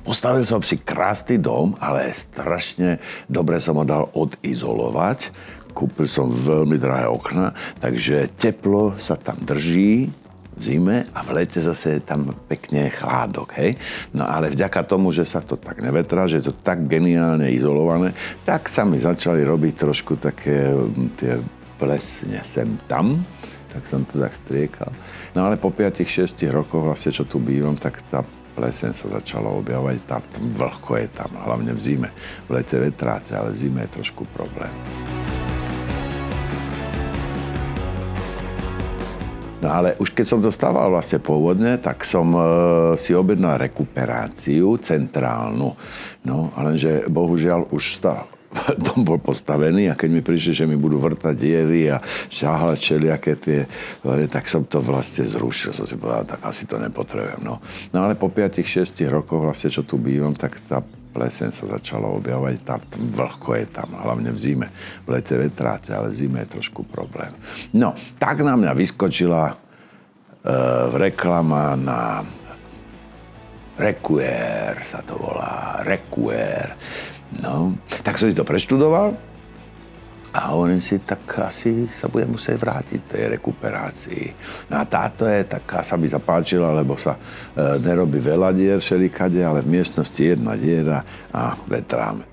Postavil som si krásny dom, ale strašne dobre som ho dal odizolovať. Kúpil som veľmi drahé okna, takže teplo sa tam drží v zime a v lete zase je tam pekne chládok, hej? No ale vďaka tomu, že sa to tak nevetrá, že je to tak geniálne izolované, tak sa mi začali robiť trošku také tie plesne sem tam, tak som to tak striekal. No ale po 5-6 rokoch vlastne, čo tu bývam, tak tá pleseň sa začala objavovať, tá vlhko je tam, hlavne v zime. V lete vetráte, ale v zime je trošku problém. No ale už keď som dostával vlastne pôvodne, tak som si objednal rekuperáciu centrálnu. No, ale že bohužiaľ už dom bol postavený a keď mi prišli, že mi budú vrtať diery a šáhľať všelijaké tie, tak som to vlastne zrušil. Som si povedal, tak asi to nepotrebujem. No ale po 5-6 rokoch vlastne, čo tu bývam, tak tá pleseň sa začala objavovať, tá vlhko je tam, hlavne v zime. V lete vetráte, ale v zime je trošku problém. No, tak na mňa vyskočila reklama na Recuair, sa to volá, Recuair. No, tak som si to preštudoval a hovorím si, tak asi sa budem musieť vrátiť tej rekuperácii. No a táto je taká, sa mi zapáčila, lebo sa nerobí veľa dier všelikade, ale v miestnosti jedna diera a vetráme.